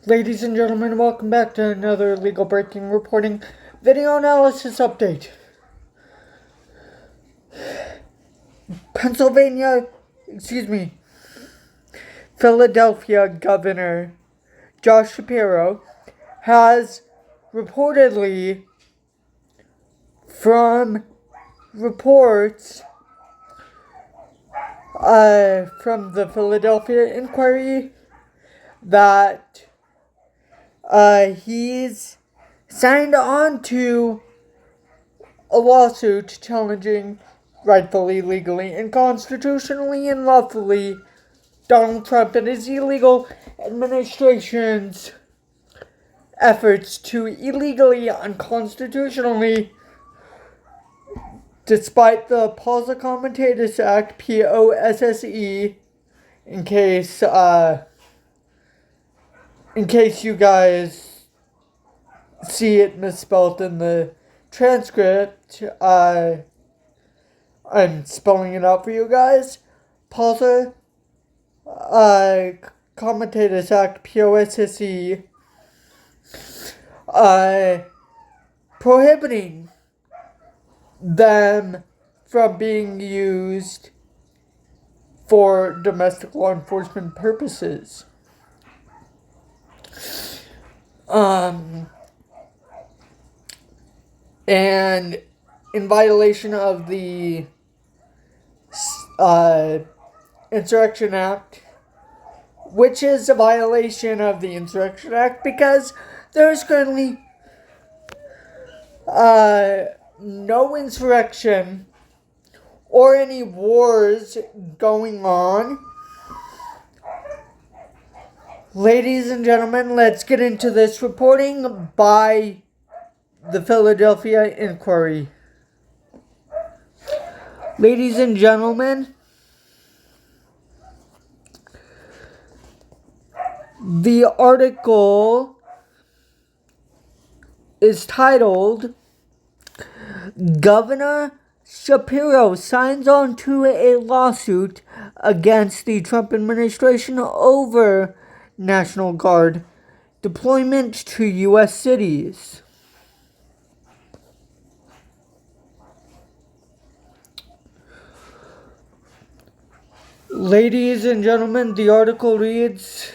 Ladies and gentlemen, welcome back to another legal breaking reporting video analysis update. Philadelphia Governor Josh Shapiro has reportedly, from reports from the Philadelphia inquiry, that he's signed on to a lawsuit challenging rightfully, legally, and constitutionally and lawfully Donald Trump and his illegal administration's efforts to illegally, unconstitutionally, despite the Pausa Comitatus Act, POSSE, in case you guys see it misspelled in the transcript, I'm spelling it out for you guys. Pausa Comitatus Act, POSSE, prohibiting them from being used for domestic law enforcement purposes. And in violation of the Insurrection Act, which is a violation of the Insurrection Act because there's currently no insurrection or any wars going on. Ladies and gentlemen, let's get into this reporting by the Philadelphia inquiry. Ladies and gentlemen, the article is titled, Governor Shapiro signs on to a lawsuit against the Trump administration over National Guard deployment to U.S. cities. Ladies and gentlemen, the article reads,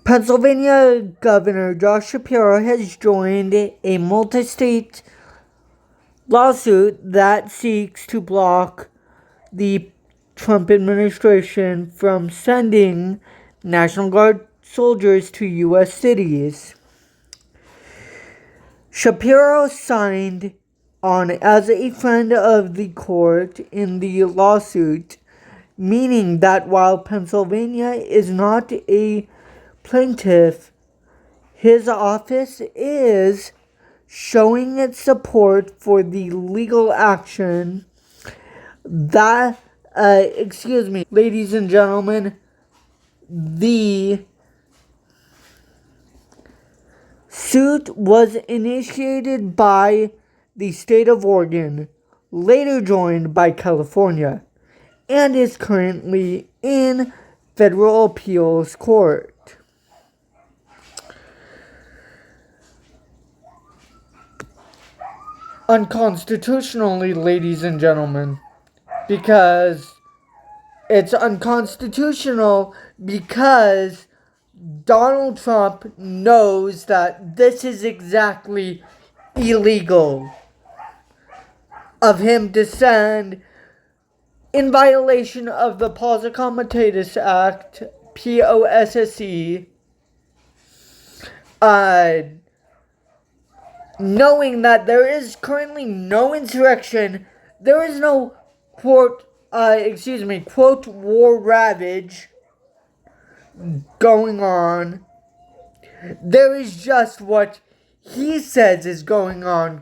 Pennsylvania Governor Josh Shapiro has joined a multi-state lawsuit that seeks to block the Trump administration from sending National Guard soldiers to U.S. cities. Shapiro signed on as a friend of the court in the lawsuit, meaning that while Pennsylvania is not a plaintiff, his office is showing its support for the legal action that, ladies and gentlemen, the suit was initiated by the state of Oregon, later joined by California, and is currently in federal appeals court. Unconstitutionally, ladies and gentlemen, because it's unconstitutional because Donald Trump knows that this is exactly illegal of him to send, in violation of the Pausa Comitatus Act, POSSE, knowing that there is currently no insurrection, there is no quote war ravage going on. There is just what he says is going on.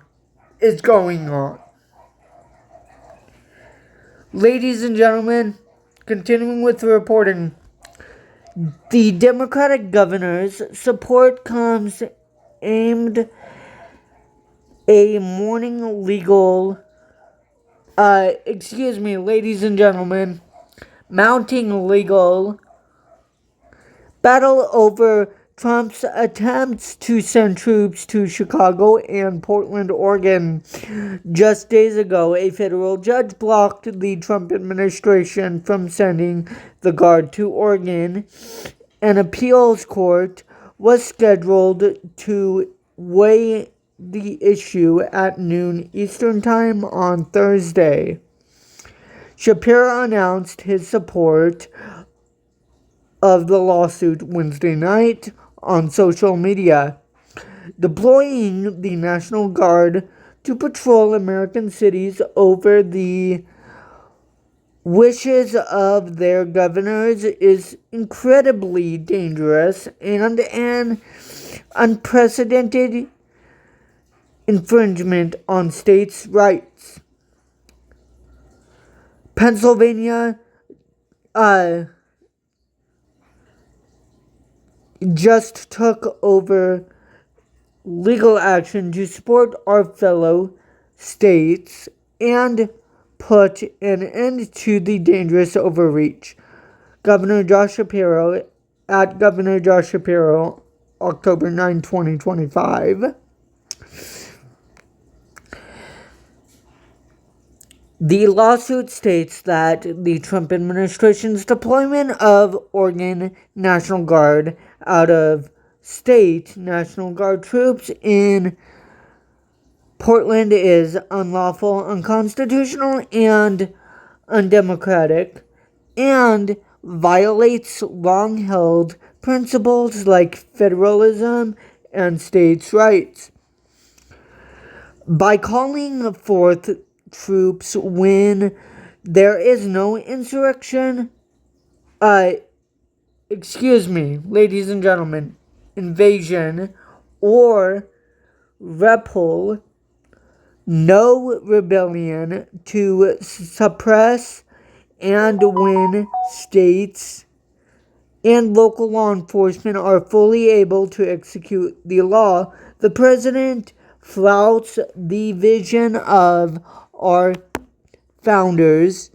Ladies and gentlemen, continuing with the reporting, the Democratic governor's support comes aimed a morning legal, ladies and gentlemen, mounting legal battle over Trump's attempts to send troops to Chicago and Portland, Oregon. Just days ago, a federal judge blocked the Trump administration from sending the Guard to Oregon. An appeals court was scheduled to weigh the issue at noon Eastern Time on Thursday. Shapiro announced his support of the lawsuit Wednesday night on social media, deploying the National Guard to patrol American cities over the wishes of their governors is incredibly dangerous and an unprecedented infringement on states' rights. Pennsylvania just took over legal action to support our fellow states and put an end to the dangerous overreach. Governor Josh Shapiro, at Governor Josh Shapiro, October 9, 2025. The lawsuit states that the Trump administration's deployment of Oregon National Guard out of state National Guard troops in Portland is unlawful, unconstitutional, and undemocratic, and violates long-held principles like federalism and states' rights. By calling forth troops when there is no insurrection, ladies and gentlemen, invasion or repel, no rebellion to suppress, and when states and local law enforcement are fully able to execute the law, the president flouts the vision of our founders,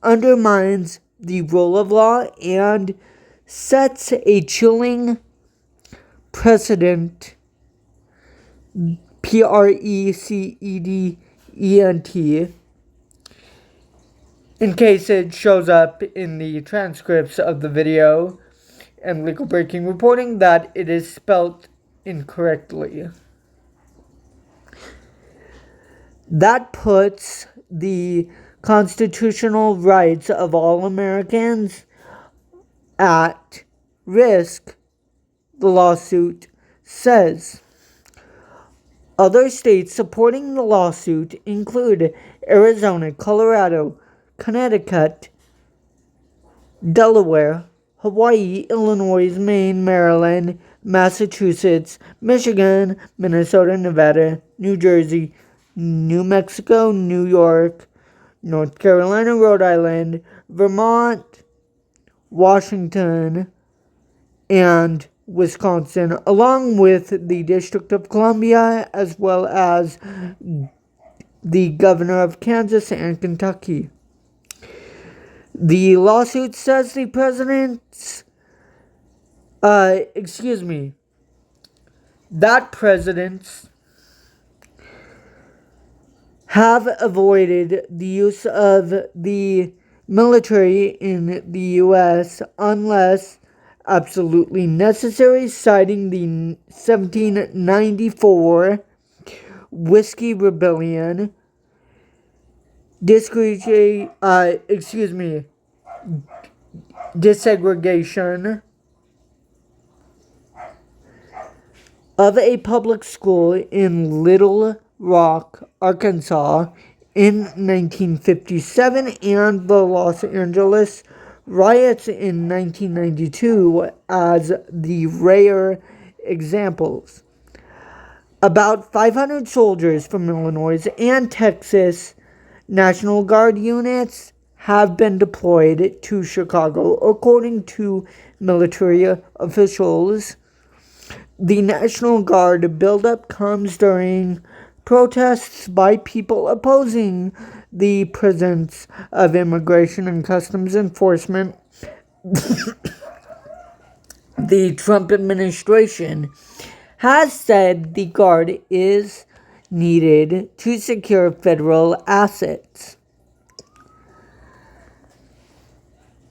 undermines the rule of law, and sets a chilling precedent, precedent, in case it shows up in the transcripts of the video and legal breaking reporting that it is spelt incorrectly. That puts the constitutional rights of all Americans at risk, the lawsuit says. Other states supporting the lawsuit include Arizona, Colorado, Connecticut, Delaware, Hawaii, Illinois, Maine, Maryland, Massachusetts, Michigan, Minnesota, Nevada, New Jersey, New Mexico, New York, North Carolina, Rhode Island, Vermont, Washington, and Wisconsin, along with the District of Columbia, as well as the governor of Kansas and Kentucky. The lawsuit says the president's, have avoided the use of the military in the U.S. unless absolutely necessary, citing the 1794 Whiskey Rebellion, desegregation of a public school in Little Rock, Arkansas in 1957, and the Los Angeles riots in 1992 as the rare examples. About 500 soldiers from Illinois and Texas National Guard units have been deployed to Chicago, according to military officials. The National Guard buildup comes during protests by people opposing the presence of Immigration and Customs Enforcement the Trump administration has said the Guard is needed to secure federal assets.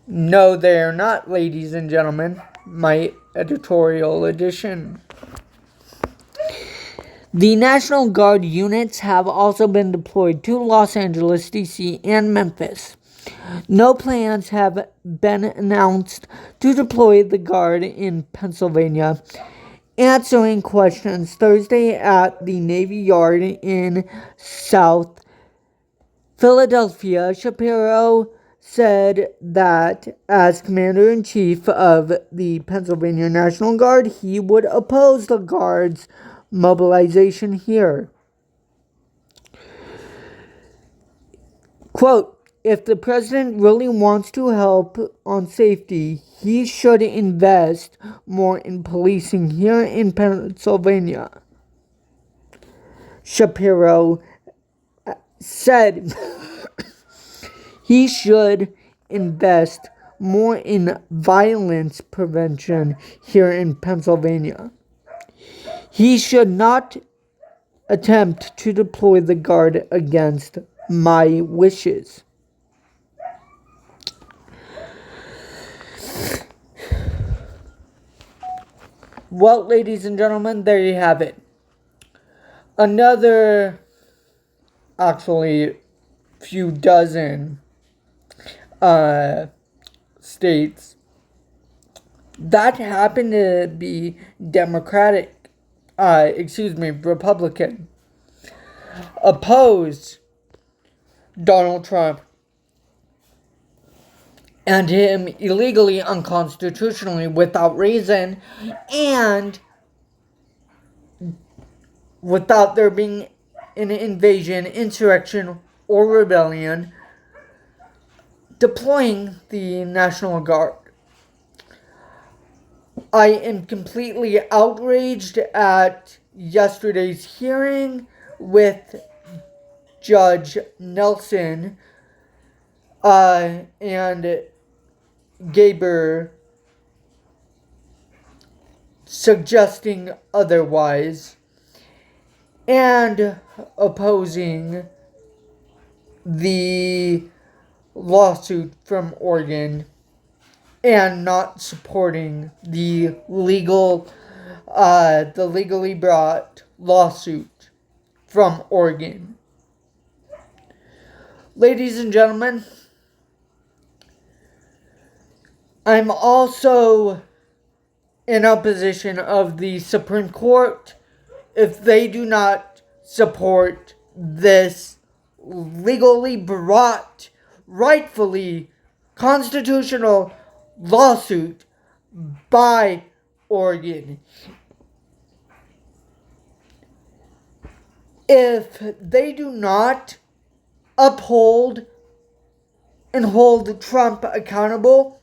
No, they are not, ladies and gentlemen. My editorial edition. The National Guard units have also been deployed to Los Angeles, D.C., and Memphis. No plans have been announced to deploy the Guard in Pennsylvania. Answering questions Thursday at the Navy Yard in South Philadelphia, Shapiro said that as Commander-in-Chief of the Pennsylvania National Guard, he would oppose the Guard's mobilization here. Quote, if the president really wants to help on safety, he should invest more in policing here in Pennsylvania, Shapiro said. He should invest more in violence prevention here in Pennsylvania. He should not attempt to deploy the Guard against my wishes. Well, ladies and gentlemen, there you have it. Another, actually, few dozen states that happen to be Republican, opposed Donald Trump and him illegally, unconstitutionally, without reason, and without there being an invasion, insurrection, or rebellion, deploying the National Guard. I am completely outraged at yesterday's hearing with Judge Nelson and Gaber suggesting otherwise and opposing the lawsuit from Oregon and not supporting the legally brought lawsuit from Oregon. Ladies and gentlemen, I'm also in opposition of the Supreme Court if they do not support this legally brought, rightfully constitutional lawsuit by Oregon. If they do not uphold and hold Trump accountable,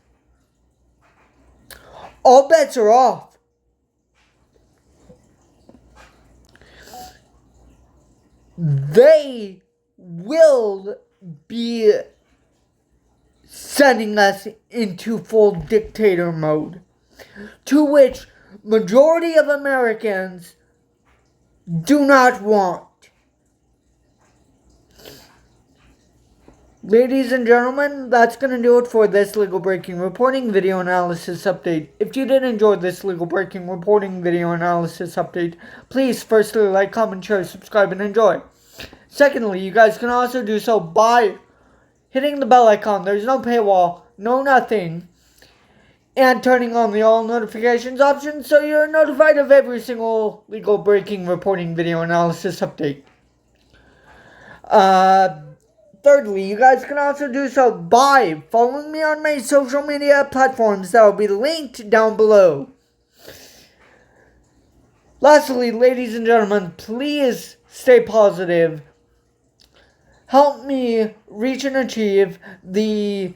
all bets are off. They will be sending us into full dictator mode, to which majority of Americans do not want. Ladies and gentlemen, that's going to do it for this legal breaking reporting video analysis update. If you did enjoy this legal breaking reporting video analysis update, please firstly like, comment, share, subscribe, and enjoy. Secondly, you guys can also do so by hitting the bell icon. There's no paywall, no nothing, and turning on the all notifications option so you're notified of every single legal breaking reporting video analysis update. Thirdly, you guys can also do so by following me on my social media platforms that will be linked down below. Lastly, ladies and gentlemen, please stay positive. Help me reach and achieve the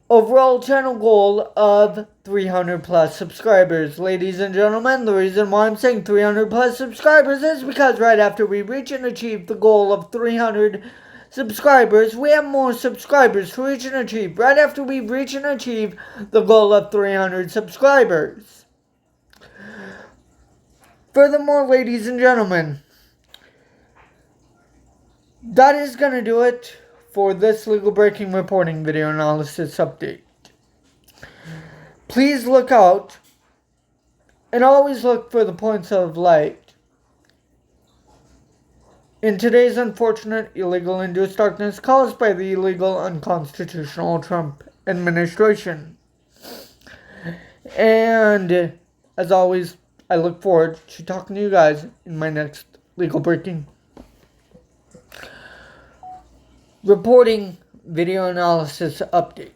overall channel goal of 300 plus subscribers. Ladies and gentlemen, the reason why I'm saying 300 plus subscribers is because right after we reach and achieve the goal of 300 subscribers, we have more subscribers to reach and achieve. Right after we reach and achieve the goal of 300 subscribers, Furthermore, ladies and gentlemen, that is going to do it for this legal breaking reporting video analysis update. Please look out and always look for the points of light in today's unfortunate illegal induced darkness caused by the illegal unconstitutional Trump administration. And as always, I look forward to talking to you guys in my next legal breaking reporting video analysis update.